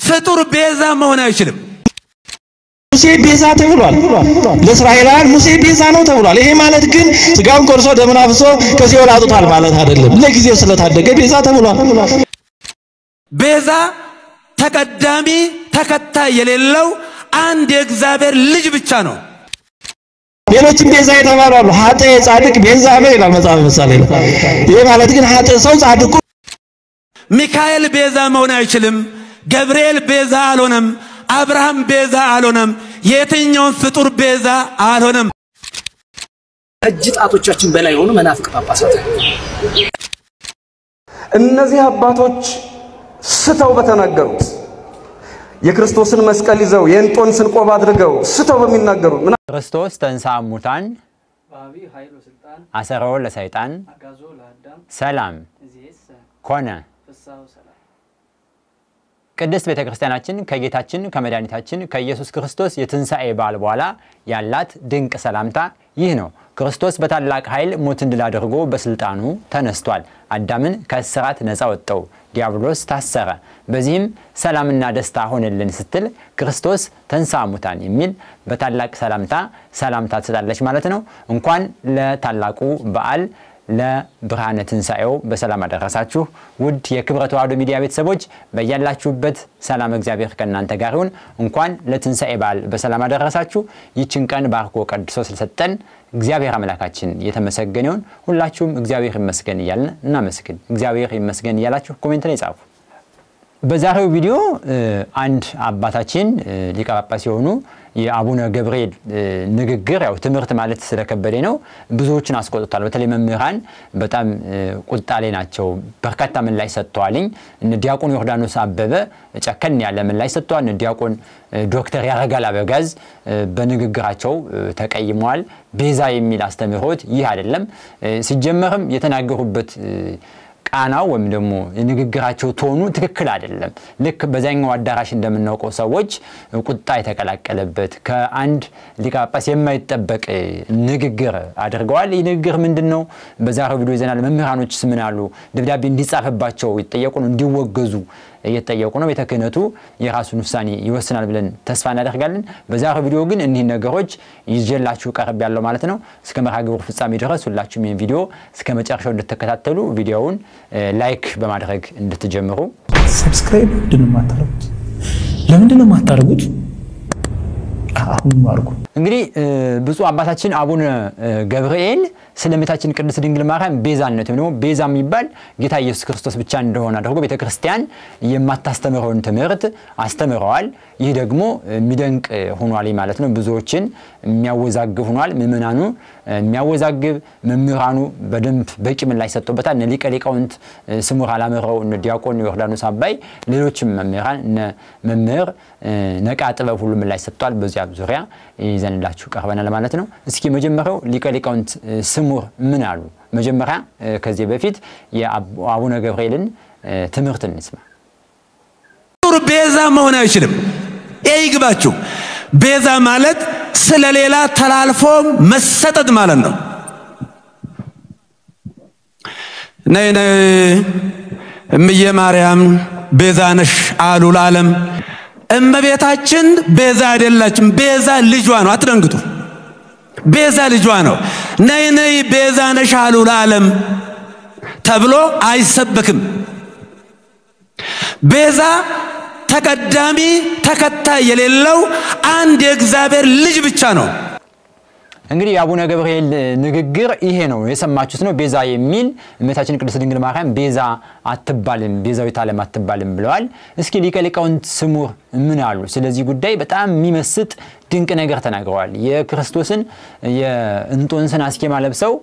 ፍጡር ቤዛ መሆን አይችልም ሙሴ ቤዛ ተብሏል ለእስራኤላውያን ሙሴ ቤዛ ነው ተብሏል ይሄ ማለት ግን ስጋውን ቆርሶ ደሙን አፍሶ ከሲኦል አውጥቷል ማለት አይደለም ለጊዜው ስለታደገ ቤዛ ተብሏል ቤዛ ተቀዳሚ ተከታይ የሌለው አንድ የእግዚአብሔር ልጅ ብቻ ነው ሌሎችም ቤዛ የተባሉ አሉ ኃጥእ ጻድቅ ቤዛ ነው ይላል መጽሐፍ ምሳሌ ይሄ ማለት ግን ኃጥእ ሰው ጻድቁ ሚካኤል ቤዛ መሆን አይችልም ገብርኤል ቤዛ አልሆነም አብርሃም ቤዛ አልሆነም የትኛውን ፍጡር ቤዛ አልሆነም እጅ ጣቶቻችን በላይ ሆኖ መናፍቅ ጳጳሳት እነዚህ አባቶች ስተው በተናገሩት የክርስቶስን መስቀል ይዘው የእንጦንስን ቆብ አድርገው ስተው በሚናገሩት ክርስቶስ ተንሥአ እሙታን አሰሮ ለሰይጣን ሰላም ኮነ ቅድስት ቤተክርስቲያናችን ከጌታችን ከመድኃኒታችን ከኢየሱስ ክርስቶስ የትንሣኤ በዓል በኋላ ያላት ድንቅ ሰላምታ ይህ ነው ክርስቶስ በታላቅ ኃይል ሞትን ድል አድርጎ በስልጣኑ ተነስቷል አዳምን ከእስራት ነፃ ወጣው ዲያብሎስ ታሰረ በዚህም ሰላምና ደስታ ሆነልን ስትል ክርስቶስ ተንሥአ እሙታን የሚል በታላቅ ሰላምታ ትላለች ማለት ነው እንኳን ለታላቁ በዓል ለብርሃነ ትንሣኤው በሰላም አደረሳችሁ ውድ የክብረ ተዋሕዶ ሚዲያ ቤተሰቦች በእያላችሁበት ሰላም እግዚአብሔር ከእናንተ ጋር ይሁን እንኳን ለትንሣኤ በዓል በሰላም አደረሳችሁ ይህችን ቀን ባርኮ ቀድሶ ስለሰጠን እግዚአብሔር አምላካችን የተመሰገነ ይሁን ሁላችሁም እግዚአብሔር ይመስገን ይያልን እናመስግን እግዚአብሔር ይመስገን ይያላችሁ ኮሜንት ላይ ጻፉ በዛሬው ቪዲዮ አንድ አባታችን ሊቀ ጳጳስ የሆኑ የአቡነ ገብርኤል ንግግር ያው ትምህርት ማለት ስለከበደ ነው ብዙዎችን አስቆጥቷል በተለይ መምህራን በጣም ቁጣ ላይ ናቸው በርካታ ምን ላይ ሰጥቷልኝ እነ ዲያቆን ዮርዳኖስ አበበ ጨከን ያለ ምን ላይ ሰጥቷል እነ ዲያቆን ዶክተር ያረጋል አበጋዝ በንግግራቸው ተቀይመዋል ቤዛ የሚል አስተምህሮት ይህ አይደለም ሲጀመርም የተናገሩበት ቃናው ወይም ደግሞ ንግግራቸው ቶኑ ትክክል አይደለም ልክ በዛኛው አዳራሽ እንደምናውቀው ሰዎች ቁጣ የተቀላቀለበት ከአንድ ሊቀ ጳጳስ የማይጠበቅ ንግግር አድርገዋል ይህ ንግግር ምንድነው በዛሬው ቪዲዮ ይዘናል መምህራኖች ምን አሉ ደብዳቤ እንዲጻፈባቸው ይጠየቁ ነው እንዲወገዙ እየተጠየቁ ነው ቤተ ክህነቱ የራሱን ውሳኔ ይወስናል ብለን ተስፋ እናደርጋለን በዛሬው ቪዲዮ ግን እነዚህ ነገሮች ይዤላችሁ ቀርብ ያለው ማለት ነው እስከ መርሃ ግብሩ ፍጻሜ ድረስ ሁላችሁም ይሄን ቪዲዮ እስከ መጨረሻው እንድትከታተሉ ቪዲዮውን ላይክ በማድረግ እንድትጀምሩ ሰብስክራይብ እንድንማታረጉት ለምንድነው ማታረጉት አሁን ማርኩ እንግዲህ ብፁዕ አባታችን አቡነ ገብርኤል ስለመታችን ቅድስት ድንግል ማርያም ቤዛነት ነው ቤዛ የሚባል ጌታ ኢየሱስ ክርስቶስ ብቻ እንደሆነ አድርጎ ቤተክርስቲያን የማታስተምረውን ትምህርት አስተምረዋል ይህ ደግሞ የሚደንቅ ሆኗል ማለት ነው ብዙዎችን የሚያወዛግብ ሆኗል ምእመናኑ የሚያወዛግብ መምህራኑ በደንብ በቂ ምን ላይ ሰጥቶበታል እነ ሊቀ ሊቃውንት ስሙር አላመረው እነ ዲያቆን ዮርዳኖስ አባይ ሌሎችም መምህራን እነ መምህር ነቃ ጥበብ ሁሉ ምን ላይ ሰጥቷል በዚያ ዙሪያ ይዘንላችሁ ቀርበናል ማለት ነው እስኪ መጀመሪያው ሊቀ ሊቃውንት ስሙር ምን አሉ መጀመሪያ ከዚህ በፊት የአቡነ ገብርኤልን ትምህርት እንስማ ቤዛ መሆን አይችልም ይግባችሁ ቤዛ ማለት ስለሌላ ተላልፎ መሰጠት ማለት ነው ነይ እምዬ ማርያም ቤዛ ነሽ አሉ ለዓለም እመቤታችን ቤዛ አይደላችም ቤዛ ልጇ ነው አትደንግጡ ቤዛ ልጇ ነው ነይ ቤዛ ነሽ አሉ ለዓለም ተብሎ አይሰበክም ቤዛ ተቀዳሚ ተከታይ የሌለው አንድ የእግዚአብሔር ልጅ ብቻ ነው እንግዲህ አቡነ ገብርኤል ንግግር ይሄ ነው የሰማችሁት ነው ቤዛ የሚል እመቤታችን ቅድስት ድንግል ማርያም ቤዛ አትባልም ቤዛዊት ዓለም አትባልም ብለዋል እስኪ ሊቀ ሊቃውንት ስሙር ምን አሉ ስለዚህ ጉዳይ በጣም የሚመስጥ ድንቅ ነገር ተናግረዋል የክርስቶስን የእንጦንስን አስኬማ ለብሰው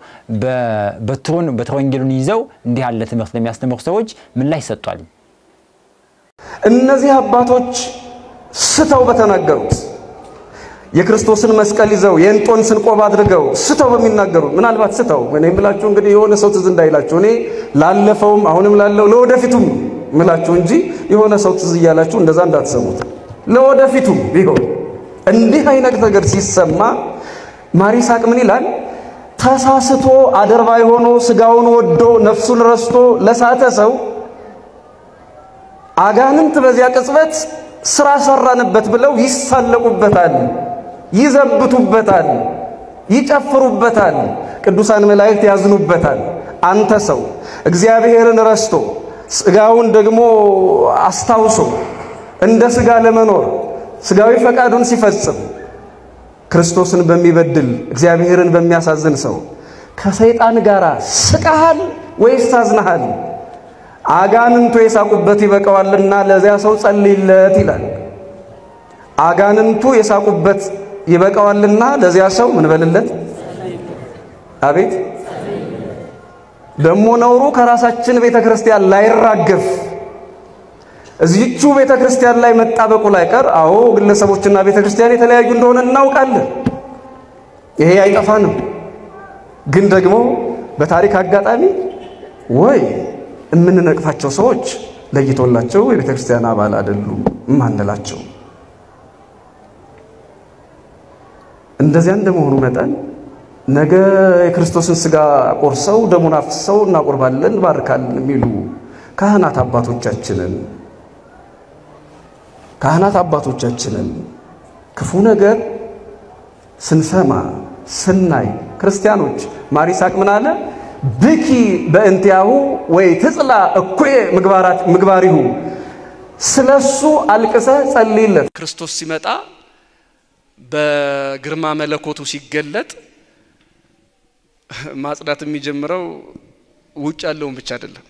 በትሮንጌሉን ይዘው እንዲህ ያለ ትምህርት ለሚያስተምሩ ሰዎች ምን ላይ ሰጥቷል እነዚህ አባቶች ስተው በተናገሩት የክርስቶስን መስቀል ይዘው የእንጦንስን ቆብ አድርገው ስተው በሚናገሩት ምናልባት ስተው እኔ ብላችሁ እንግዲህ የሆነ ሰው ትዝ እንዳይላችሁ እኔ ላለፈውም አሁንም ላለው ለወደፊቱም ምላችሁ እንጂ የሆነ ሰው ትዝ ይያላችሁ እንደዛ እንዳትሰሙት ለወደፊቱም ቢሆን እንዲህ አይነት ነገር ሲሰማ ማሪሳቅ ምን ይላል ተሳስቶ አደርባይ ሆኖ ስጋውን ወዶ ነፍሱን ረስቶ ለሳተ ሰው አጋንንት በዚያ ቅጽበት ስራ ሰራንበት ብለው ይሳለቁበታል፣ ይዘብቱበታል፣ ይጨፍሩበታል፣ ቅዱሳን መላእክት ያዝኑበታል። አንተ ሰው እግዚአብሔርን ረስቶ ስጋውን ደግሞ አስታውሶ እንደ ስጋ ለመኖር ስጋዊ ፈቃዱን ሲፈጽም ክርስቶስን በሚበድል እግዚአብሔርን በሚያሳዝን ሰው ከሰይጣን ጋር ስቃሃል ወይስ ታዝናሃል? አጋንንቱ የሳቁበት ይበቃዋልና ለዚያ ሰው ጸልይለት ይላል። አጋንንቱ የሳቁበት ይበቃዋልና ለዚያ ሰው ምን በልለት? አቤት ደሞ ነውሩ ከራሳችን ቤተክርስቲያን ላይራገፍ እዚህቹ ቤተክርስቲያን ላይ መጣበቁ ላይ ቀር አዎ ግለሰቦችና ቤተክርስቲያን የተለያዩ እንደሆነ እናውቃለን። ይሄ አይጠፋንም። ግን ደግሞ በታሪክ አጋጣሚ ወይ እምንነቅፋቸው ሰዎች ለይቶላቸው የቤተክርስቲያን አባል አይደሉም ማንላቸው እንደዚያ እንደመሆኑ መጠን ነገ የክርስቶስን ስጋ ቆርሰው ደሙን አፍስሰው እናቆርባለን ባርካለን የሚሉ ካህናት አባቶቻችንን ክፉ ነገር ስንሰማ ስናይ ክርስቲያኖች ማሪሳቅ ምን አለ? ብኪ በእንቲያሁ ወይ ትጽላ እኩየ ምግባሪሁ ስለሱ አልቅሰ ጸልይለት። ክርስቶስ ሲመጣ በግርማ መለኮቱ ሲገለጥ ማጽዳት የሚጀምረው ውጭ ያለውን ብቻ አይደለም።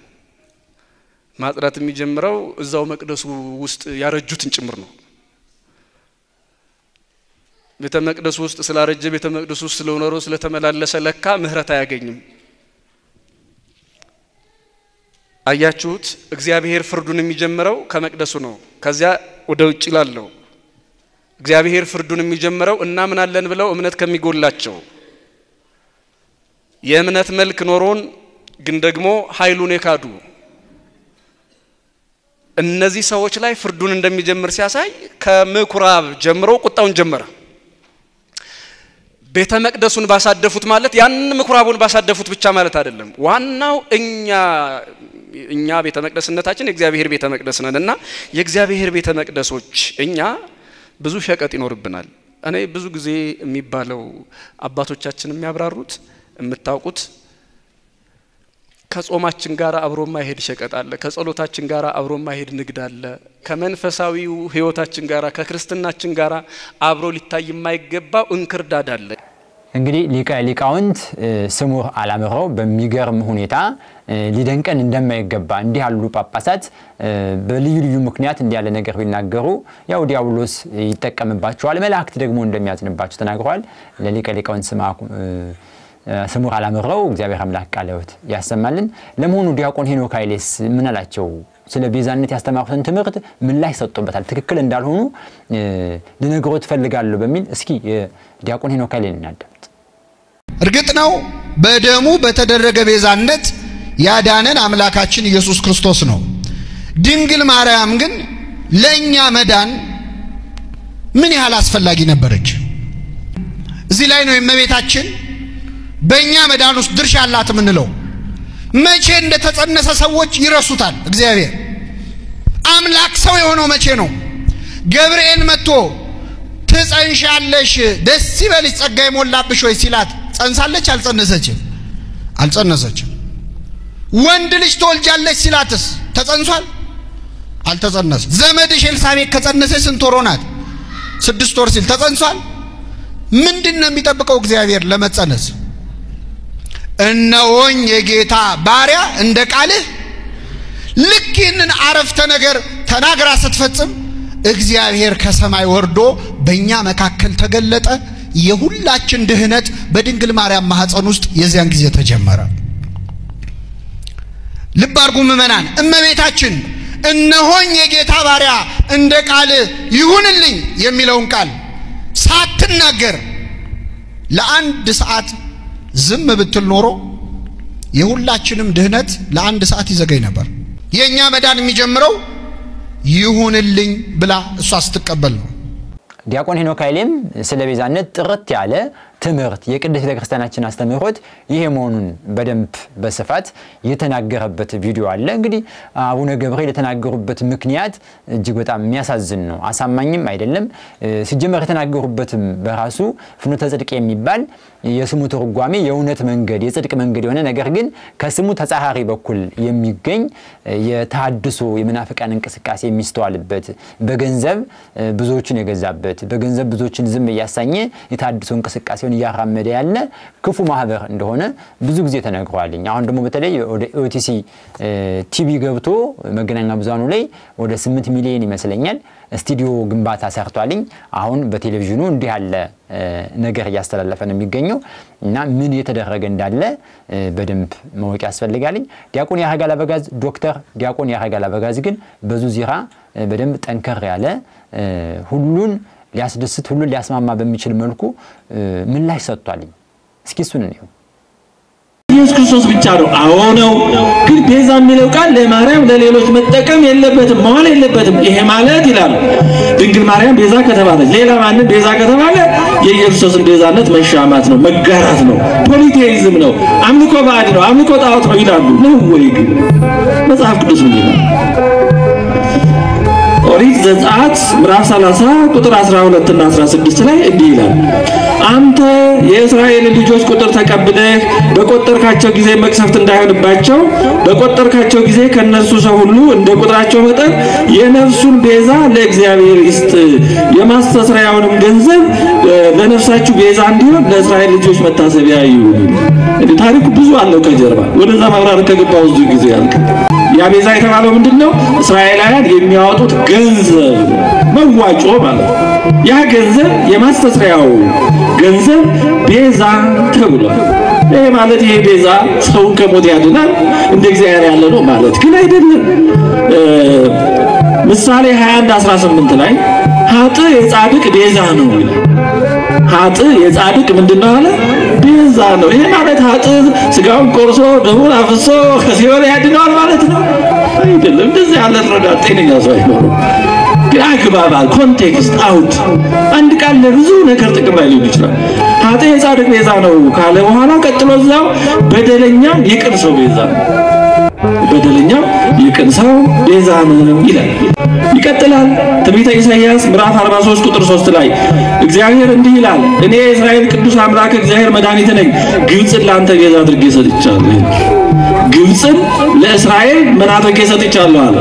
ማጽዳት የሚጀምረው እዛው መቅደሱ ውስጥ ያረጁትን ጭምር ነው። ቤተ መቅደሱ ውስጥ ስላረጀ ቤተ መቅደሱ ውስጥ ስለኖረው ስለተመላለሰ ለካ ምህረት አያገኝም። አያችሁት? እግዚአብሔር ፍርዱን የሚጀምረው ከመቅደሱ ነው። ከዚያ ወደ ውጭ ላለው እግዚአብሔር ፍርዱን የሚጀምረው እና ምን አለን ብለው እምነት ከሚጎላቸው የእምነት መልክ ኖሮን ግን ደግሞ ኃይሉን የካዱ እነዚህ ሰዎች ላይ ፍርዱን እንደሚጀምር ሲያሳይ ከምኩራብ ጀምሮ ቁጣውን ጀመረ። ቤተ መቅደሱን ባሳደፉት ማለት ያን ምኩራቡን ባሳደፉት ብቻ ማለት አይደለም። ዋናው እኛ ቤተ መቅደስነታችን የእግዚአብሔር ቤተ መቅደስ ነንና የእግዚአብሔር ቤተ መቅደሶች እኛ ብዙ ሸቀጥ ይኖርብናል። እኔ ብዙ ጊዜ የሚባለው አባቶቻችን የሚያብራሩት የምታውቁት ከጾማችን ጋር አብሮ ማይሄድ ሸቀጥ አለ፣ ከጸሎታችን ጋር አብሮ ማይሄድ ንግድ አለ፣ ከመንፈሳዊው ህይወታችን ጋር ከክርስትናችን ጋር አብሮ ሊታይ የማይገባው እንክርዳድ አለ። እንግዲህ ሊቃውንት ስሙር አላምረው በሚገርም ሁኔታ ሊደንቀን እንደማይገባ እንዲህ ያሉ ጳጳሳት በልዩ ልዩ ምክንያት እንዲያለ ነገር ቢናገሩ ያው ዲያብሎስ ይተቀምባቸዋል፣ መላእክት ደግሞ እንደሚያዝንባቸው ተናግረዋል። ለሊቃውንት ስሙር አላምረው እግዚአብሔር አምላክ ቃልዎት ያሰማልን። ለመሆኑ ዲያቆን ሄኖክ ኃይሌስ ምን አላቸው? ስለ ቤዛነት ያስተማሩትን ትምህርት ምን ላይ ሰጥቶበታል? ትክክል እንዳልሆኑ ልነግሮት ፈልጋለሁ በሚል እስኪ ዲያቆን ሄኖክ ኃይሌን እናዳምጥ። እርግጥ ነው በደሙ በተደረገ ቤዛነት ያዳነን አምላካችን ኢየሱስ ክርስቶስ ነው። ድንግል ማርያም ግን ለኛ መዳን ምን ያህል አስፈላጊ ነበረች? እዚህ ላይ ነው የእመቤታችን በእኛ መዳን ውስጥ ድርሻ አላት ምንለው። መቼ እንደተጸነሰ ሰዎች ይረሱታል። እግዚአብሔር አምላክ ሰው የሆነው መቼ ነው? ገብርኤል መጥቶ ትጸንሻለሽ ደስ ይበልሽ ጸጋ ይሞላብሽ ወይ ሲላት ጸንሳለች? አልጸነሰችም? አልጸነሰችም። ወንድ ልጅ ትወልጃለሽ ሲላትስ ተጸንሷል? አልተጸነሰም። ዘመድሽ ኤልሳቤጥ ከጸነሰች ስንት ወር ሆናት? 6 ወር ሲል ተጸንሷል? ምንድነው የሚጠብቀው እግዚአብሔር ለመጸነስ? እነሆኝ የጌታ ባሪያ እንደ ቃልህ። ልክ ይህንን አረፍተ ነገር ተናግራ ስትፈጽም እግዚአብሔር ከሰማይ ወርዶ በእኛ መካከል ተገለጠ። የሁላችን ድህነት በድንግል ማርያም ማህፀን ውስጥ የዚያን ጊዜ ተጀመረ። ልብ አድርጉ ምእመናን፣ እመቤታችን እነሆኝ የጌታ ባሪያ እንደ ቃል ይሁንልኝ የሚለውን ቃል ሳትናገር ለአንድ ሰዓት ዝም ብትል ኖሮ የሁላችንም ድህነት ለአንድ ሰዓት ይዘገይ ነበር። የኛ መዳን የሚጀምረው ይሁንልኝ ብላ እሷ ስትቀበል ነው። ዲያቆን ሄኖክ ኃይሌም ስለ ቤዛነት ጥርት ያለ ትምህርት የቅድስት ቤተክርስቲያናችን አስተምህሮት ይሄ መሆኑን በደንብ በስፋት የተናገረበት ቪዲዮ አለ። እንግዲህ አቡነ ገብርኤል የተናገሩበት ምክንያት እጅግ በጣም የሚያሳዝን ነው፣ አሳማኝም አይደለም። ሲጀመር የተናገሩበትም በራሱ ፍኖተ ጽድቅ የሚባል የስሙ ትርጓሜ የእውነት መንገድ የጽድቅ መንገድ የሆነ ነገር ግን ከስሙ ተጻራሪ በኩል የሚገኝ የተሐድሶ የመናፍቃን እንቅስቃሴ የሚስተዋልበት በገንዘብ ብዙዎችን የገዛበት በገንዘብ ብዙዎችን ዝም ያሳኘ የተሐድሶ እንቅስቃሴውን ያራመደ ያለ ክፉ ማህበር እንደሆነ ብዙ ጊዜ ተነግሯልኝ። አሁን ደግሞ በተለይ ወደ ኦቲሲ ቲቪ ገብቶ መገናኛ ብዙሃኑ ላይ ወደ 8 ሚሊዮን ይመስለኛል ስቱዲዮ ግንባታ ሰርቷልኝ። አሁን በቴሌቪዥኑ እንዲህ ያለ ነገር ያስተላለፈ ነው የሚገኘው እና ምን የተደረገ እንዳለ በደንብ ማወቅ ያስፈልጋልኝ። ዲያቆን ያረጋል አበጋዝ ዶክተር ዲያቆን ያረጋል አበጋዝ ግን በዙ ዚራ በደንብ ጠንከር ያለ ሁሉን ሊያስደስት ሁሉን ሊያስማማ በሚችል መልኩ ምን ላይ ሰጥቷልኝ። እስኪ እሱን ነው ኢየሱስ ክርስቶስ ብቻ ነው አዎ ነው። ግን ቤዛ የሚለው ቃል ለማርያም ለሌሎች መጠቀም የለበትም መዋል የለበትም። ይሄ ማለት ይላል ድንግል ማርያም ቤዛ ከተባለች ሌላ ማንም ቤዛ ከተባለ የኢየሱስን ቤዛነት መሻማት ነው፣ መጋራት ነው፣ ፖሊቴይዝም ነው፣ አምልኮ ባዕድ ነው፣ አምልኮ ጣዖት ነው ይላሉ። ነው ወይ ግን መጽሐፍ ቅዱስ ምን ይላል? ኦሪት ዘጸአት ምዕራፍ 30 ቁጥር 12 እና 16 ላይ እንዲህ ይላል አንተ የእስራኤል ልጆች ቁጥር ተቀብለህ በቆጠርካቸው ጊዜ መቅሰፍት እንዳይሆንባቸው በቆጠርካቸው ጊዜ ከነሱ ሰው ሁሉ እንደ ቁጥራቸው መጠን የነፍሱን ቤዛ ለእግዚአብሔር ይስጥ የማስተስሪያውንም ገንዘብ ለነፍሳችሁ ቤዛ እንዲሆን ለእስራኤል ልጆች መታሰቢያ ይሁን። ታሪኩ ብዙ አለው ከጀርባ ወደዛ ማብራር ከገባው ብዙ ጊዜ ያልክ ያ ቤዛ የተባለው ምንድነው? እስራኤላውያን የሚያወጡት ገንዘብ መዋጮ ማለት ያ ገንዘብ የማስተስሪያው ገንዘብ ቤዛ ተብሏል። ይሄ ማለት ይሄ ቤዛ ሰውን ከሞት ያድናል እንደ እግዚአብሔር ያለ ነው ማለት ግን አይደለም። ምሳሌ 21:18 ላይ ሀጥ የጻድቅ ቤዛ ነው ይላል። ሀጥ የጻድቅ ምንድነው አለ? ቤዛ ነው። ይሄ ማለት ሀጥ ስጋውን ቆርሶ ደሙን አፍሶ ከሲኦል ያድነዋል ማለት ነው አይደለም። እንደዚህ ያለ ረዳት ጤነኛ ሰው አይኖርም። ግአግባባል ኮንቴክስት አውት አንድ ቃል ለብዙ ነገር ጥቅም ላይ ሊሆን ይችላል። ሀጥ የጻድቅ ቤዛ ነው ካለ በኋላ ቀጥሎ እዛው በደለኛ የቅን ሰው ቤዛ ነው። በደለኛ የቅን ሰው ቤዛ ነው ይላል። ይቀጥላል። ትንቢተ ኢሳይያስ ምዕራፍ 43 ቁጥር 3 ላይ እግዚአብሔር እንዲህ ይላል እኔ የእስራኤል ቅዱስ አምላክ እግዚአብሔር መድኃኒት ነኝ ግብጽን ላንተ ቤዛ አድርጌ ሰጥቻለሁ። ግብጽን ለእስራኤል ምን አድርጌ ሰጥቻለሁ አለ?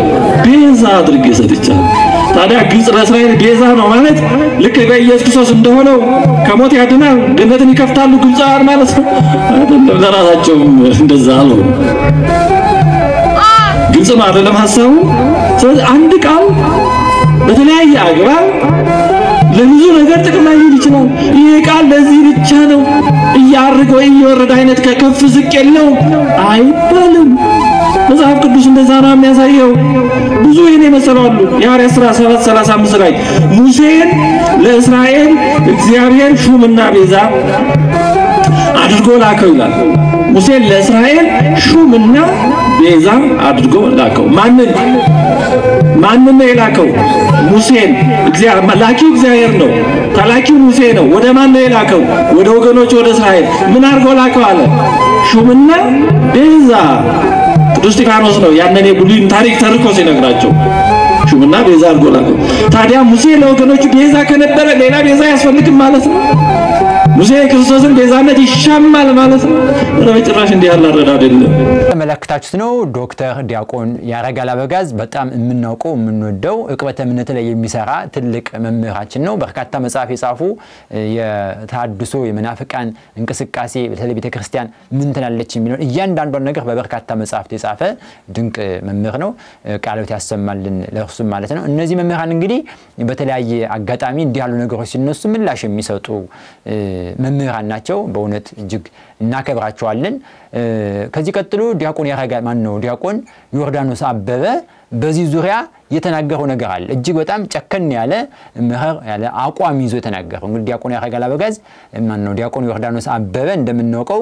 ቤዛ አድርጌ ሰጥቻለሁ። ታዲያ ግብጽ ለእስራኤል ቤዛ ነው ማለት ልክ በኢየሱስ ክርስቶስ እንደሆነው ከሞት ያድናል ገነትን ይከፍታሉ ግብጻውያን ማለት ነው አይደለም። ለራሳቸው እንደዛ አለው ግልጽ ነው አይደለም ሐሳቡ። ስለዚህ አንድ ቃል በተለያየ አግባብ ለብዙ ነገር ጥቅም ላይ ይችላል። ይሄ ቃል ለዚህ ብቻ ነው እያርገው እየወረደ አይነት ከከፍ ዝቅ የለው አይባልም። መጽሐፍ ቅዱስ እንደዛ ነው የሚያሳየው። ብዙ ይሄን መሰላሉ የሐዋርያት ሥራ 7:35 ላይ ሙሴን ለእስራኤል እግዚአብሔር ሹምና ቤዛ አድርጎ ላከው ይላል። ሙሴን ለእስራኤል ሹምና ቤዛ አድርጎ ላከው። ማንን ነው የላከው? ሙሴን። እግዚአብሔር ላኪው እግዚአብሔር ነው፣ ተላኪው ሙሴ ነው። ወደ ማን ነው የላከው? ወደ ወገኖች ወደ እስራኤል። ምን አድርጎ ላከው አለ? ሹምና ቤዛ። ቅዱስ እስጢፋኖስ ነው ያንን የብሉይን ታሪክ ተርኮ ሲነግራቸው ሹምና ቤዛ አድርጎ ላከው። ታዲያ ሙሴ ለወገኖቹ ቤዛ ከነበረ ሌላ ቤዛ ያስፈልግም ማለት ነው? ሙሴ ክርስቶስን ቤዛነት ይሻማል ማለት ነው? በጭራሽ እንዲህ ያለ አረዳ አይደለም። ተመለከታችሁት ነው ዶክተር ዲያቆን ያረጋል አበጋዝ በጣም የምናውቀው የምንወደው ዕቅበተ እምነት ላይ የሚሰራ ትልቅ መምህራችን ነው። በርካታ መጽሐፍ የጻፉ የተሐድሶ የመናፍቃን እንቅስቃሴ በተለይ ቤተክርስቲያን ምን ትላለች የሚለው እያንዳንዱን ነገር በበርካታ መጽሐፍት የጻፈ ድንቅ መምህር ነው። ቃልዎት ያሰማልን ለእርሱም ማለት ነው። እነዚህ መምህራን እንግዲህ በተለያየ አጋጣሚ እንዲህ ያሉ ነገሮች ሲነሱ ምላሽ የሚሰጡ መምህራን ናቸው። በእውነት እጅግ እናከብራቸዋለን። ከዚህ ቀጥሎ ዲያቆን ያረጋል ዲያቆን ዮርዳኖስ አበበ በዚህ ዙሪያ የተናገረው ነገር አለ። እጅግ በጣም ጨከን ያለ መህር ያለ አቋም ይዞ የተናገረው እንግዲህ ዲያቆን ያረጋል አበጋዝ ዲያቆን ዮርዳኖስ አበበ እንደምንወቀው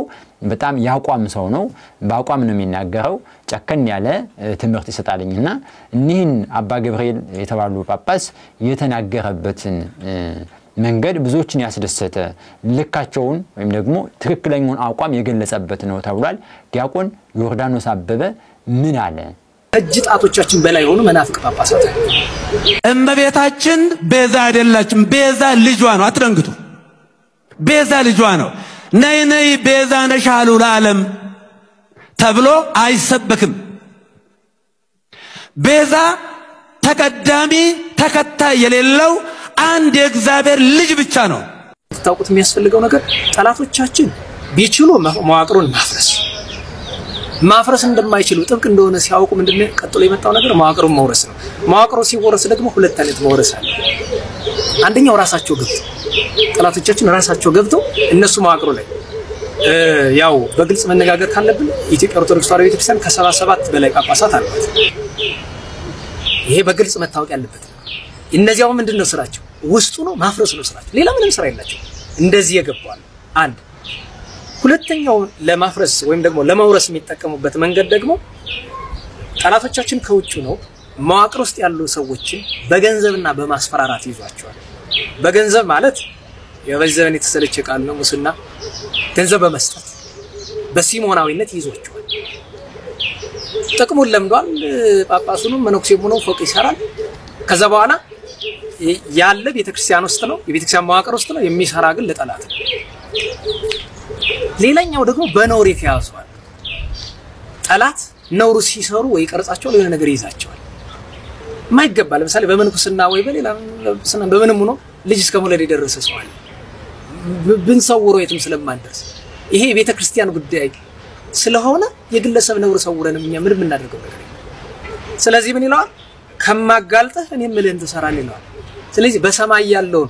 በጣም ያቋም ሰው ነው። በአቋም ነው የሚናገረው። ጨከን ያለ ትምህርት ይሰጣልኝና እኒህን አባ ገብርኤል የተባሉ ጳጳስ የተናገረበትን መንገድ ብዙዎችን ያስደሰተ ልካቸውን ወይም ደግሞ ትክክለኛውን አቋም የገለጸበት ነው ተብሏል። ዲያቆን ዮርዳኖስ አበበ ምን አለ? እጅ ጣቶቻችን በላይ ሆኑ መናፍቅ ጳጳሳት እመቤታችን ቤዛ አይደላችም። ቤዛ ልጇ ነው። አትደንግጡ። ቤዛ ልጇ ነው። ነይ ነይ ቤዛ ነሽ አሉ ለዓለም ተብሎ አይሰበክም። ቤዛ ተቀዳሚ ተከታይ የሌለው አንድ የእግዚአብሔር ልጅ ብቻ ነው። ታውቁት የሚያስፈልገው ነገር ጠላቶቻችን ቢችሉ መዋቅሩን ማፍረስ እንደማይችሉ ጥብቅ እንደሆነ ሲያውቁ ምንድነው ቀጥሎ የመጣው ነገር መዋቅሩን መውረስ ነው። መዋቅሩ ሲወረስ ደግሞ ሁለት አይነት መውረስ አለ። አንደኛው ራሳቸው ገብተው ጠላቶቻችን ራሳቸው ገብተው እነሱ መዋቅሩ ላይ ያው በግልጽ መነጋገር ካለብን ኢትዮጵያ ኦርቶዶክስ ተዋሕዶ ቤተክርስቲያን ከ77 በላይ ጳጳሳት አሏት። ይሄ በግልጽ መታወቅ ያለበት። እነዚያው ምንድነው ስራቸው? ውስጡ ነው ማፍረስ ነው ስራቸው። ሌላ ምንም ስራ የላቸው። እንደዚህ የገባዋል። አንድ ሁለተኛው ለማፍረስ ወይም ደግሞ ለማውረስ የሚጠቀሙበት መንገድ ደግሞ ጠላቶቻችን ከውጭ ነው መዋቅር ውስጥ ያሉ ሰዎችን በገንዘብና በማስፈራራት ይዟቸዋል። በገንዘብ ማለት የበዘበን የተሰለቸ ቃል ነው። ሙስና ገንዘብ በመስጠት በሲሞናዊነት ይዟቸዋል። ጥቅሙን ለምዷል። ጳጳሱንም መነኩሴም ሆኖ ፎቅ ይሰራል። ከዛ በኋላ ያለ ቤተክርስቲያን ውስጥ ነው የቤተክርስቲያን መዋቅር ውስጥ ነው የሚሰራ ግን ለጠላት ነው። ሌላኛው ደግሞ በነውር የተያዙዋል። ጠላት ነውሩ ሲሰሩ ወይ ቀርጻቸው ለሆነ ነገር ይዛቸዋል። ማይገባ ለምሳሌ በመንኩስና ወይ በሌላ ስነ በምንም ሆኖ ልጅ እስከ መውለድ የደረሰ ሰው አለ። ብንሰውረው የትም ስለማንደርስ ይሄ ቤተክርስቲያን ጉዳይ ስለሆነ የግለሰብ ነውር ሰውረን ምን እናደርገው ነገር። ስለዚህ ምን ይላል? ከማጋልጠህ እኔ ምልህን ተሰራን ይላል። ስለዚህ በሰማይ ያለው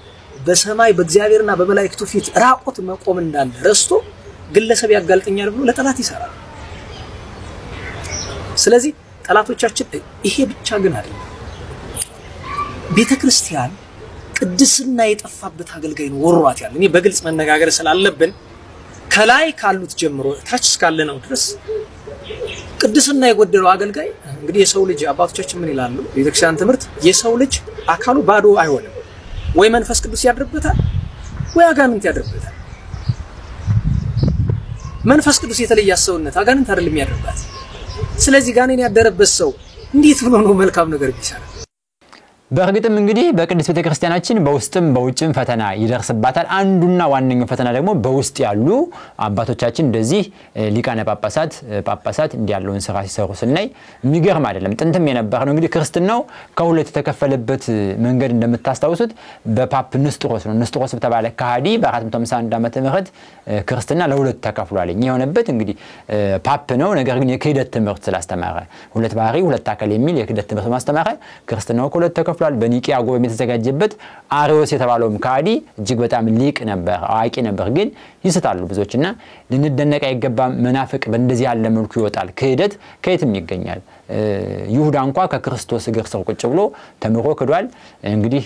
በሰማይ በእግዚአብሔርና በመላእክቱ ፊት ራቆት መቆም እንዳለ ረስቶ ግለሰብ ያጋልጠኛል ብሎ ለጠላት ይሰራል። ስለዚህ ጠላቶቻችን ይሄ ብቻ ግን አይደለም። ቤተክርስቲያን ቅድስና የጠፋበት አገልጋይ ነው ወሯት ያለ። እኔ በግልጽ መነጋገር ስላለብን ከላይ ካሉት ጀምሮ ታች እስካለ ነው ድረስ ቅድስና የጎደለው አገልጋይ እንግዲህ የሰው ልጅ አባቶቻችን ምን ይላሉ? ቤተክርስቲያን ትምህርት የሰው ልጅ አካሉ ባዶ አይሆንም። ወይ መንፈስ ቅዱስ ያድርበታል ወይ አጋንንት ያድርበታል። መንፈስ ቅዱስ የተለየ ሰውነት አጋንንት አይደለም ያድርበት። ስለዚህ ጋኔን ያደረበት ሰው እንዴት ብሎ ነው መልካም ነገር ቢሰራ? በእርግጥም እንግዲህ በቅድስት ቤተክርስቲያናችን በውስጥም በውጭም ፈተና ይደርስባታል። አንዱና ዋነኛው ፈተና ደግሞ በውስጥ ያሉ አባቶቻችን እንደዚህ ሊቃነ ጳጳሳት እንዲያለውን ስራ ሲሰሩ ስናይ የሚገርም አይደለም። ጥንትም የነበረ ነው። እንግዲህ ክርስትናው ከሁለት የተከፈለበት መንገድ እንደምታስታውሱት በፓፕ ንስጥሮስ ነው። ንስጥሮስ በተባለ ከሃዲ በ451 ዓመተ ምህረት ክርስትና ለሁለት ተከፍሏል። የሆነበት እንግዲህ ፓፕ ነው። ነገር ግን የክህደት ትምህርት ስላስተማረ ሁለት ባህሪ ሁለት አካል የሚል የክህደት ትምህርት ማስተማረ ክርስትናው ከሁለት ተከፍሏል። በኒቂያ ጉባኤ የተዘጋጀበት አሪዮስ የተባለውም ከሃዲ እጅግ በጣም ሊቅ ነበር፣ አዋቂ ነበር። ግን ይስታሉ ብዙዎችና ልንደነቅ አይገባም። መናፍቅ በእንደዚህ ያለ መልኩ ይወጣል። ክህደት ከየትም ይገኛል። ይሁዳ እንኳን ከክርስቶስ እግር ስር ቁጭ ብሎ ተምሮ ክዷል። እንግዲህ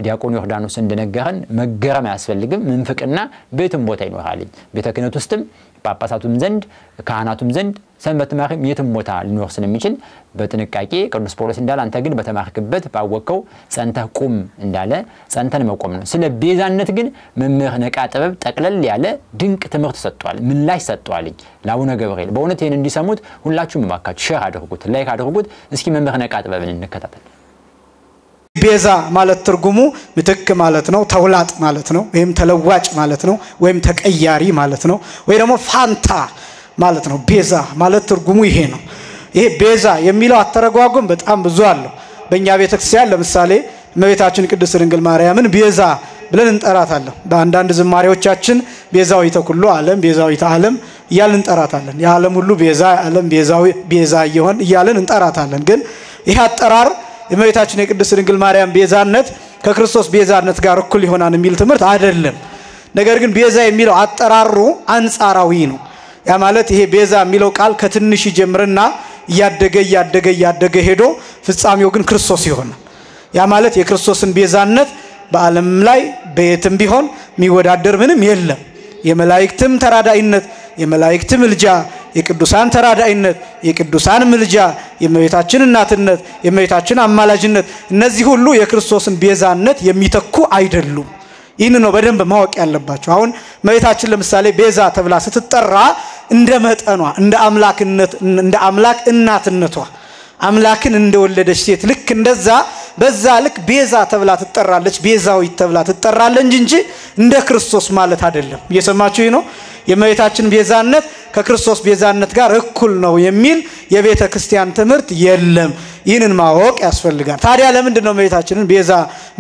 ዲያቆን ዮርዳኖስ እንደነገረን መገረም አያስፈልግም። ምንፍቅና ቤትም ቦታ ይኖራል። ቤተ ክህነት ውስጥም ጳጳሳቱም ዘንድ ካህናቱም ዘንድ ሰንበት ተማሪም የትም ቦታ ሊኖር ስለሚችል በጥንቃቄ ቅዱስ ጳውሎስ እንዳለ አንተ ግን በተማርክበት ባወቀው ጸንተህ ቁም እንዳለ ጸንተን መቆም ነው። ስለ ቤዛነት ግን መምህር ነቃ ጥበብ ጠቅለል ያለ ድንቅ ትምህርት ሰጥቷል። ምላሽ ሰጥቷል ለአቡነ ገብርኤል። በእውነት ይሄን እንዲሰሙት ሁላችሁም ማካችሁ ሼር አድርጉት፣ ላይክ አድርጉት። እስኪ መምህር ነቃ ጥበብን እንከታተል። ቤዛ ማለት ትርጉሙ ምትክ ማለት ነው፣ ተውላጥ ማለት ነው፣ ወይም ተለዋጭ ማለት ነው፣ ወይም ተቀያሪ ማለት ነው፣ ወይ ደግሞ ፋንታ ማለት ነው። ቤዛ ማለት ትርጉሙ ይሄ ነው። ይሄ ቤዛ የሚለው አተረጓጎም በጣም ብዙ አለው። በእኛ ቤተክርስቲያን ለምሳሌ እመቤታችን ቅድስት ድንግል ማርያምን ቤዛ ብለን እንጠራታለን። በአንዳንድ ዝማሬዎቻችን ቤዛዊተ ኩሉ ዓለም ቤዛዊተ ዓለም እያልን እንጠራታለን። የዓለም ሁሉ ቤዛ ዓለም ቤዛ ይሆን እያልን እንጠራታለን። ግን ይሄ አጠራር እመቤታችን የቅድስት ድንግል ማርያም ቤዛነት ከክርስቶስ ቤዛነት ጋር እኩል ይሆናል የሚል ትምህርት አይደለም። ነገር ግን ቤዛ የሚለው አጠራሩ አንጻራዊ ነው። ያ ማለት ይሄ ቤዛ የሚለው ቃል ከትንሽ ይጀምርና ያደገ ሄዶ ፍጻሜው ግን ክርስቶስ ይሆናል። ያ ማለት የክርስቶስን ቤዛነት በዓለም ላይ በየትም ቢሆን የሚወዳደር ምንም የለም። የመላእክትም ተራዳኢነት፣ የመላእክት ምልጃ፣ የቅዱሳን ተራዳኢነት፣ የቅዱሳን ምልጃ፣ የእመቤታችን እናትነት፣ የእመቤታችን አማላጅነት እነዚህ ሁሉ የክርስቶስን ቤዛነት የሚተኩ አይደሉም። ይህን ነው በደንብ ማወቅ ያለባችሁ። አሁን እመቤታችን ለምሳሌ ቤዛ ተብላ ስትጠራ እንደ መጠኗ እንደ አምላክ እናትነቷ አምላክን እንደወለደች ሴት ልክ እንደዛ በዛ ልክ ቤዛ ተብላ ትጠራለች፣ ቤዛዊት ተብላ ትጠራለች እንጂ እንደ ክርስቶስ ማለት አይደለም። እየሰማችሁ ነው? የእመቤታችን ቤዛነት ከክርስቶስ ቤዛነት ጋር እኩል ነው የሚል የቤተ ክርስቲያን ትምህርት የለም። ይህንን ማወቅ ያስፈልጋል። ታዲያ ለምንድን ነው እመቤታችንን ቤዛ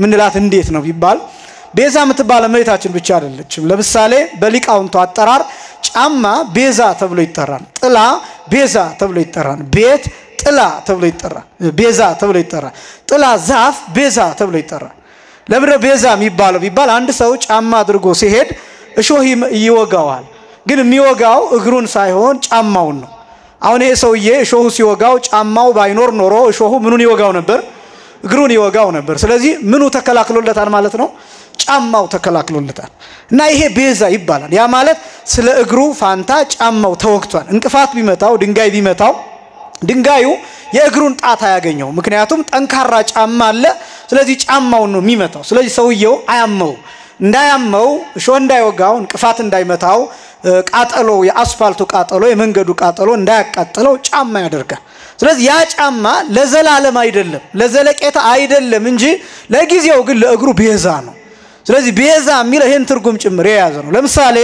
ምንላት እንዴት ነው ቢባል ቤዛ የምትባለው እመቤታችን ብቻ አይደለችም። ለምሳሌ በሊቃውንቱ አጠራር ጫማ ቤዛ ተብሎ ይጠራል፣ ጥላ ቤዛ ተብሎ ይጠራል፣ ቤት ጥላ ተብሎ ይጠራል፣ ቤዛ ተብሎ ይጠራል፣ ጥላ ዛፍ ቤዛ ተብሎ ይጠራል። ለምን ቤዛ የሚባለው ቢባል አንድ ሰው ጫማ አድርጎ ሲሄድ እሾህ ይወጋዋል፣ ግን የሚወጋው እግሩን ሳይሆን ጫማውን ነው። አሁን ይሄ ሰውዬ እሾሁ ሲወጋው ጫማው ባይኖር ኖሮ እሾሁ ምኑን ይወጋው ነበር? እግሩን ይወጋው ነበር። ስለዚህ ምኑ ተከላክሎለታል ማለት ነው? ጫማው ተከላክሎለታል። እና ይሄ ቤዛ ይባላል። ያ ማለት ስለ እግሩ ፋንታ ጫማው ተወግቷል። እንቅፋት ቢመታው ድንጋይ ቢመታው ድንጋዩ የእግሩን ጣት አያገኘው፣ ምክንያቱም ጠንካራ ጫማ አለ። ስለዚህ ጫማውን ነው የሚመታው። ስለዚህ ሰውየው አያመው እንዳያመው እሾህ እንዳይወጋው እንቅፋት እንዳይመታው ቃጠሎ የአስፋልቱ ቃጠሎ የመንገዱ ቃጠሎ እንዳያቃጥለው ጫማ ያደርጋል። ስለዚህ ያ ጫማ ለዘላለም አይደለም ለዘለቄታ አይደለም እንጂ ለጊዜው ግን ለእግሩ ቤዛ ነው። ስለዚህ ቤዛ የሚለው ይሄን ትርጉም ጭምር የያዘ ነው። ለምሳሌ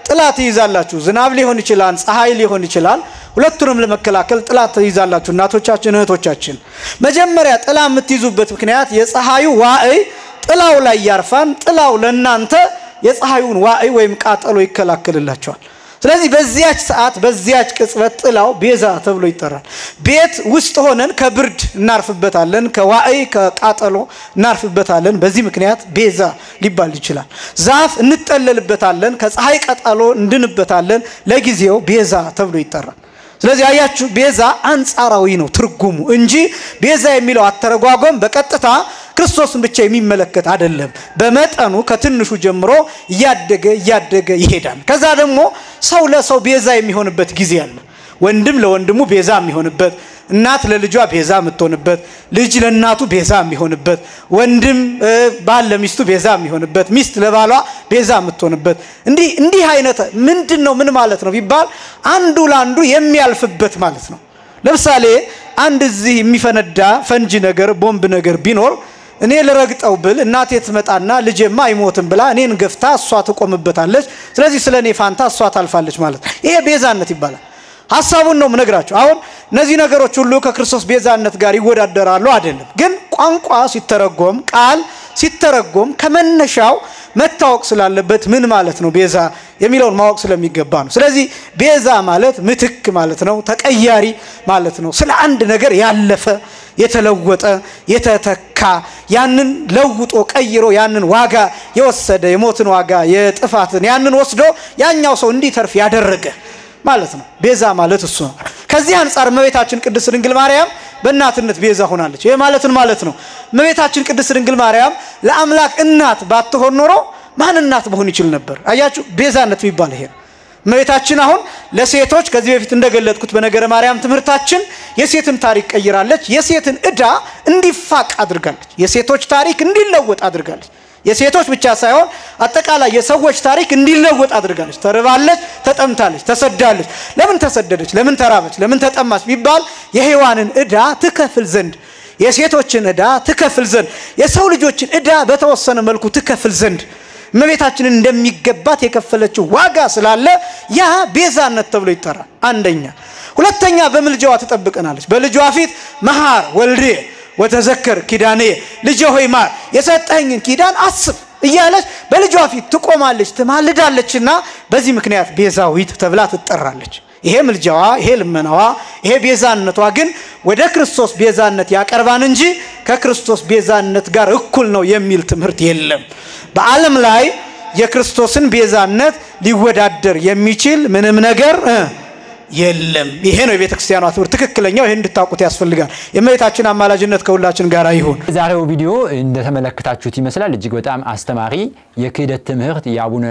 ጥላ ትይዛላችሁ፣ ዝናብ ሊሆን ይችላል፣ ፀሐይ ሊሆን ይችላል። ሁለቱንም ለመከላከል ጥላ ትይዛላችሁ እናቶቻችን እህቶቻችን። መጀመሪያ ጥላ የምትይዙበት ምክንያት የፀሐዩ ዋዕይ ጥላው ላይ ያርፋን፣ ጥላው ለናንተ የፀሐዩን ዋዕይ ወይም ቃጠሎ ይከላከልላችኋል። ስለዚህ በዚያች ሰዓት በዚያች ቅጽበት ጥላው ቤዛ ተብሎ ይጠራል። ቤት ውስጥ ሆነን ከብርድ እናርፍበታለን፣ ከዋዕይ ከቃጠሎ እናርፍበታለን። በዚህ ምክንያት ቤዛ ሊባል ይችላል። ዛፍ እንጠለልበታለን፣ ከፀሐይ ቃጠሎ እንድንበታለን። ለጊዜው ቤዛ ተብሎ ይጠራል። ስለዚህ አያችሁ ቤዛ አንጻራዊ ነው ትርጉሙ እንጂ ቤዛ የሚለው አተረጓጎም በቀጥታ ክርስቶስን ብቻ የሚመለከት አይደለም። በመጠኑ ከትንሹ ጀምሮ እያደገ ይሄዳል። ከዛ ደግሞ ሰው ለሰው ቤዛ የሚሆንበት ጊዜ አለ። ወንድም ለወንድሙ ቤዛ የሚሆንበት፣ እናት ለልጇ ቤዛ የምትሆንበት፣ ልጅ ለእናቱ ቤዛ የሚሆንበት፣ ወንድም ባል ለሚስቱ ቤዛ የሚሆንበት፣ ሚስት ለባሏ ቤዛ የምትሆንበት እንዲህ አይነት ምንድነው ምን ማለት ነው ቢባል አንዱ ለአንዱ የሚያልፍበት ማለት ነው። ለምሳሌ አንድ እዚህ የሚፈነዳ ፈንጂ ነገር ቦምብ ነገር ቢኖር እኔ ለረግጠው ብል እናቴ ትመጣና ልጄማ አይሞትም ብላ እኔን ገፍታ እሷ ትቆምበታለች። ስለዚህ ስለኔ ፋንታ እሷ ታልፋለች ማለት ነው። ይሄ ቤዛነት ይባላል። ሐሳቡን ነው ምነግራችሁ። አሁን እነዚህ ነገሮች ሁሉ ከክርስቶስ ቤዛነት ጋር ይወዳደራሉ አይደለም። ግን ቋንቋ ሲተረጎም ቃል ሲተረጎም ከመነሻው መታወቅ ስላለበት ምን ማለት ነው ቤዛ የሚለውን ማወቅ ስለሚገባ ነው። ስለዚህ ቤዛ ማለት ምትክ ማለት ነው፣ ተቀያሪ ማለት ነው። ስለ አንድ ነገር ያለፈ የተለወጠ የተተካ ያንን ለውጦ ቀይሮ ያንን ዋጋ የወሰደ የሞትን ዋጋ የጥፋትን ያንን ወስዶ ያኛው ሰው እንዲተርፍ ያደረገ ማለት ነው። ቤዛ ማለት እሱ ነው። ከዚህ አንፃር እመቤታችን ቅድስት ድንግል ማርያም በእናትነት ቤዛ ሆናለች። ይሄ ማለት ነው እመቤታችን ቅድስት ድንግል ማርያም ለአምላክ እናት ባትሆን ኖሮ ማን እናት መሆን ይችል ነበር? አያችሁ ቤዛነት የሚባል ይሄ ነው። እመቤታችን አሁን ለሴቶች ከዚህ በፊት እንደገለጥኩት በነገረ ማርያም ትምህርታችን የሴትን ታሪክ ቀይራለች። የሴትን ዕዳ እንዲፋቅ አድርጋለች። የሴቶች ታሪክ እንዲለወጥ አድርጋለች። የሴቶች ብቻ ሳይሆን አጠቃላይ የሰዎች ታሪክ እንዲለወጥ አድርጋለች። ተርባለች፣ ተጠምታለች፣ ተሰዳለች። ለምን ተሰደደች? ለምን ተራበች? ለምን ተጠማች ቢባል የሔዋንን ዕዳ ትከፍል ዘንድ፣ የሴቶችን ዕዳ ትከፍል ዘንድ፣ የሰው ልጆችን ዕዳ በተወሰነ መልኩ ትከፍል ዘንድ እመቤታችንን እንደሚገባት የከፈለችው ዋጋ ስላለ ያ ቤዛነት ተብሎ ይጠራል። አንደኛ። ሁለተኛ በምልጃዋ ትጠብቀናለች። በልጇ ፊት መሐር ወልዴ ወተዘከር ኪዳኔ፣ ልጄ ሆይ ማር የሰጠኸኝን ኪዳን አስብ እያለች በልጇ ፊት ትቆማለች፣ ትማልዳለችና በዚህ ምክንያት ቤዛዊት ተብላ ትጠራለች። ይሄ ምልጃዋ፣ ይሄ ልመናዋ፣ ይሄ ቤዛነቷ ግን ወደ ክርስቶስ ቤዛነት ያቀርባን እንጂ ከክርስቶስ ቤዛነት ጋር እኩል ነው የሚል ትምህርት የለም። በዓለም ላይ የክርስቶስን ቤዛነት ሊወዳደር የሚችል ምንም ነገር የለም። ይሄ ነው የቤተክርስቲያኗ ትምህርት ትክክለኛው። ይሄን እንድታውቁት ያስፈልጋል። የእመቤታችን አማላጅነት ከሁላችን ጋር ይሁን። ዛሬው ቪዲዮ እንደተመለከታችሁት ይመስላል እጅግ በጣም አስተማሪ የክህደት ትምህርት የአቡነ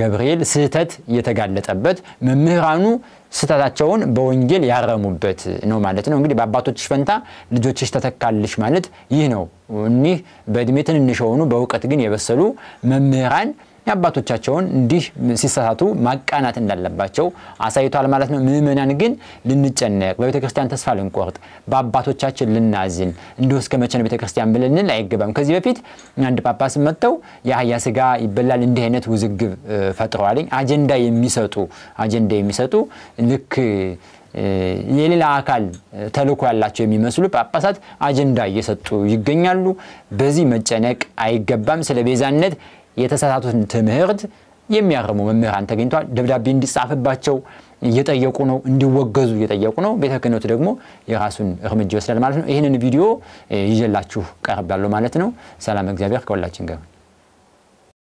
ገብርኤል ስህተት የተጋለጠበት መምህራኑ ስህተታቸውን በወንጌል ያረሙበት ነው ማለት ነው። እንግዲህ በአባቶችሽ ፈንታ ልጆችሽ ተተካልሽ ማለት ይህ ነው። እኒህ በእድሜ ትንንሽ ሆኑ በእውቀት ግን የበሰሉ መምህራን አባቶቻቸውን እንዲህ ሲሳሳቱ ማቃናት እንዳለባቸው አሳይቷል ማለት ነው። ምእመናን ግን ልንጨነቅ በቤተክርስቲያን ተስፋ ልንቆርጥ በአባቶቻችን ልናዝን እንደው እስከ መቼ ነው ቤተክርስቲያን ብለን አይገባም። ከዚህ በፊት አንድ ጳጳስ መጥተው የአህያ ስጋ ይበላል እንዲህ አይነት ውዝግብ ፈጥረዋል። አጀንዳ የሚሰጡ ልክ የሌላ አካል ተልኮ ያላቸው የሚመስሉ ጳጳሳት አጀንዳ እየሰጡ ይገኛሉ። በዚህ መጨነቅ አይገባም። ስለ ቤዛነት የተሳሳቱን ትምህርት የሚያርሙ መምህራን ተገኝቷል። ደብዳቤ እንዲጻፍባቸው እየጠየቁ ነው፣ እንዲወገዙ እየጠየቁ ነው። ቤተ ክህነቱ ደግሞ የራሱን እርምጃ ይወስዳል ማለት ነው። ይሄንን ቪዲዮ ይዤላችሁ ቀርባለሁ ማለት ነው። ሰላም እግዚአብሔር ከሁላችን ጋር